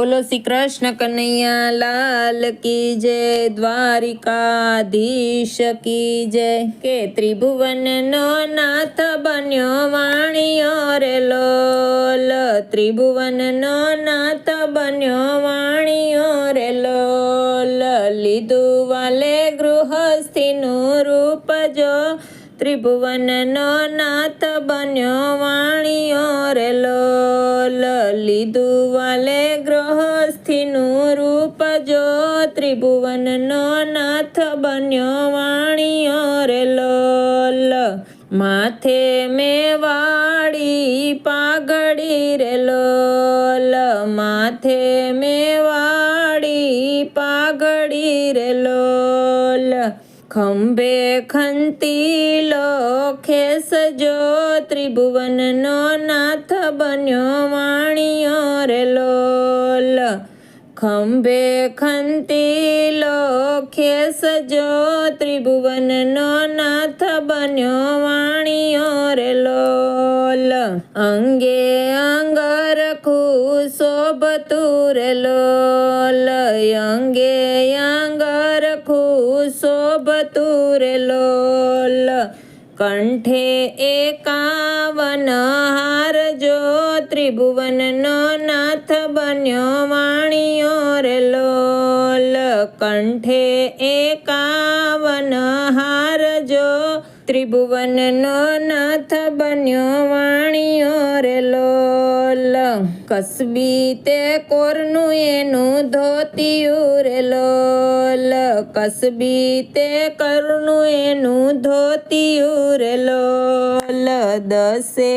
બોલો શ્રી કૃષ્ણ કનૈયા લાલ કી જય, દ્વારિકાધીશ કી જય। કે ત્રિભુવનનો નાથ બન્યો વાણિયો રે લોલ, ત્રિભુવનનો નાથ બન્યો વાણિયો રે લોલ। લીધું વાલે ગૃહસ્થીનું રૂપ જો, ત્રિભુવનનો નાથ બન્યો વાણિયો રે લોલ। લીધું વાલે ગૃહસ્થીનું રૂપ જો, ત્રિભુવનનો નાથ બન્યો વાણિયો રે લોલ। માથે મેવાડી પાઘડી રે લોલ, માથે મેવાડી પાઘડી રે લોલ। ખંભે ખંતીલો ખેસજો, ત્રિભુવનનો નાથ બન્યો વાણિયો રે લોલ। ખંભે ખંતીલો ખેસજો, ત્રિભુવનનો નાથ બન્યો વાણિયો રે લોલ। અંગે અંગરખું શોભતું રે લોલ, અંગે અંગરખું શોભતું રે લોલ। કંઠે 51 હાર જો, ત્રિભુવનનો નાથ બન્યો વાણિયો રે લોલ। કંઠે 51 હાર જો, ત્રિભુવનનો નાથ બન્યો વાણિયો રે લોલ। કસબી તે કોરનું એનું ધોતિયું રે લોલ, કસબી તે કરનું એનું ધોતિયું રે લોલ। 10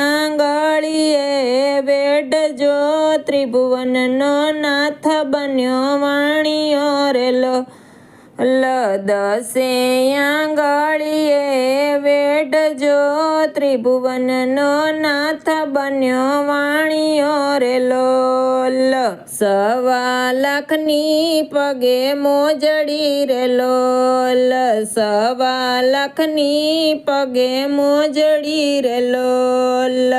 આંગળીએ વેઢજો, ત્રિભુવનનો નાથ બન્યો વાણિયો રે લોલ। 10 આંગળીએ વેઢજો, ત્રિભુવનનો નાથ બન્યો વાણિયો રે લોલ। 1.25 લાખની પગે મોજડી રે લોલ, 1.25 લાખની પગે મોજડી રે લોલ।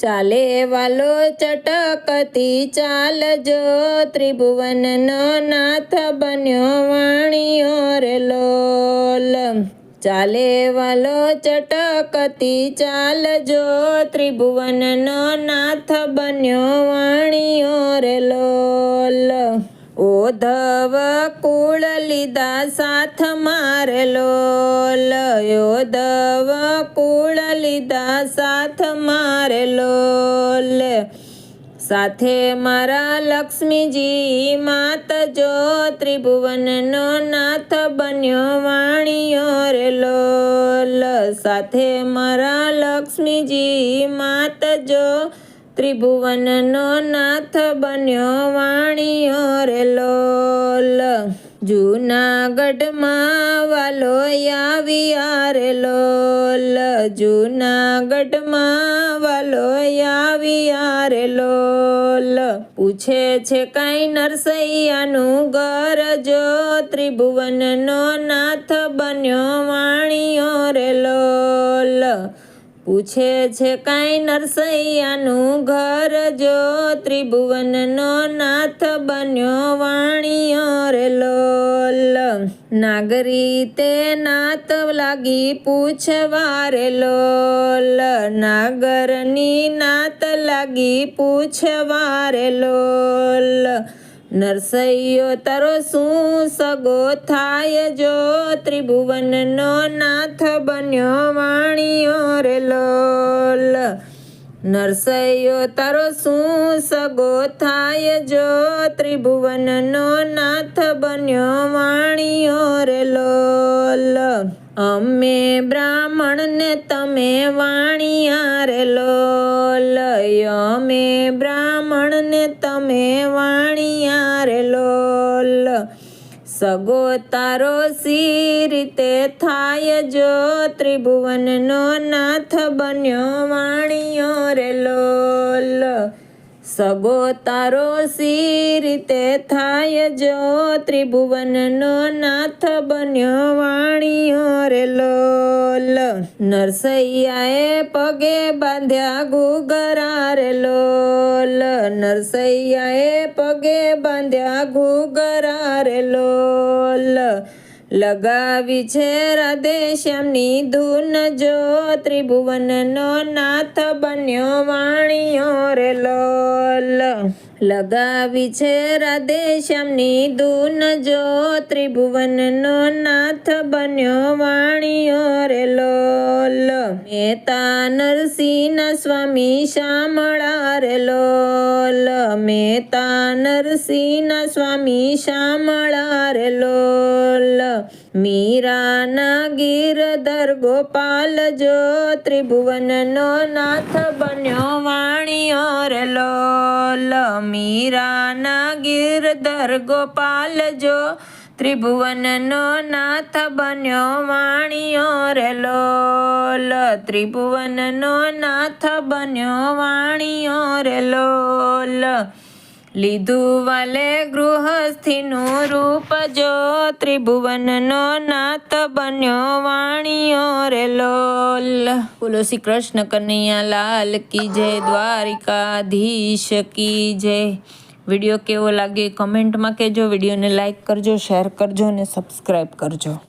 ચાલે વાલો ચટકતી ચાલજો, ત્રિભુવનનો નાથ બન્યો વાણિયો રે લોલ। ચાલે વાલો ચટકતી ચાલજો, ત્રિભુવનનો નાથ બન્યો વાણિયો રે લોલ। ઓધવ કુળ લીધા સાથમાં રે લોલ, ઓધવ કુળ લીધા સાથમાં રે લોલ। સાથે મારા લક્ષ્મીજી માત જો, ત્રિભુવનનો નાથ બન્યો વાણિયો રે લોલ। સાથે મારા લક્ષ્મીજી માત જો, ત્રિભુવનનો નાથ બન્યો વાણિયો રે લોલ। જૂનાગઢમાં વાલો આવ્યા રે લોલ, જૂનાગઢમાં વાલો આવ્યા રે લોલ। પૂછે છે કાંઈ નરસૈયાનું ઘર જો, ત્રિભુવનનો નાથ બન્યો વાણિયો રે લોલ। પૂછે છે કાંઈ નરસૈયાનું ઘર જો, ત્રિભુવનનો નાથ બન્યો વાણિયો રે લોલ। નાગરી તે નાત લાગી પૂછવા રે લોલ, નાગરની નાત લાગી પૂછવા રે લોલ। નરસૈયો તારો શું સગો થાય જો, ત્રિભુવનનો નાથ બન્યો વાણિયો રે લોલ। નરસૈયો તારો શું સગો થાય જો, ત્રિભુવનનો નાથ બન્યો વાણિયો રે લોલ। અમે બ્રાહ્મણને તમે વાણિયા રે લોલ, અમે બ્રાહ્મણને તમે વાણિયા રે લોલ। સગો તારો સી રીતે થાય જો, ત્રિભુવનનો નાથ બન્યો વાણિયો રે લોલ। સગો તારો સી રીતે થાય જો ત્રિભુવનનો નાથ બન્યો વાણિયો રે લોલ નરસૈયાએ પગે બાંધ્યા ઘૂઘરા રે લોલ નરસૈયાએ પગે બાંધ્યા ઘૂઘરા રે લોલ લગાવી છે રાધે શ્યામની ધૂન જો ત્રિભુવનનો નાથ બન્યો વાણિયો રે લોલ લગાવી છે રાધે શ્યામની ધૂન જો ત્રિભુવનનો નાથ બન્યો વાણિયો રે લોલ મહેતા નરસિંહના સ્વામી શામળા રે લોલ મહેતા નરસિંહના સ્વામી શામળા રે લોલ મીરાના ગિરધર ગોપાલ જો ત્રિભુવનનો નાથ બન્યો વાણિયો રે લોલ મીરાના ગિરધર ગોપાલ જો ત્રિભુવનનો નાથ બન્યો વાણિયો રે લોલ ત્રિભુવનનો નાથ બન્યો વાણિયો રે લોલ લીધું વાલે ગૃહસ્થીનું રૂપ જો ત્રિભુવનનો નાથ બન્યો વાણિયો રે લોલ બોલો શ્રી કૃષ્ણ કનૈયા લાલ કી જય દ્વારિકાધીશ કી જય વિડીયો કેવો લાગે કમેન્ટમાં કહેજો વિડીયોને લાઈક કરજો શેર કરજો અને સબસ્ક્રાઈબ કરજો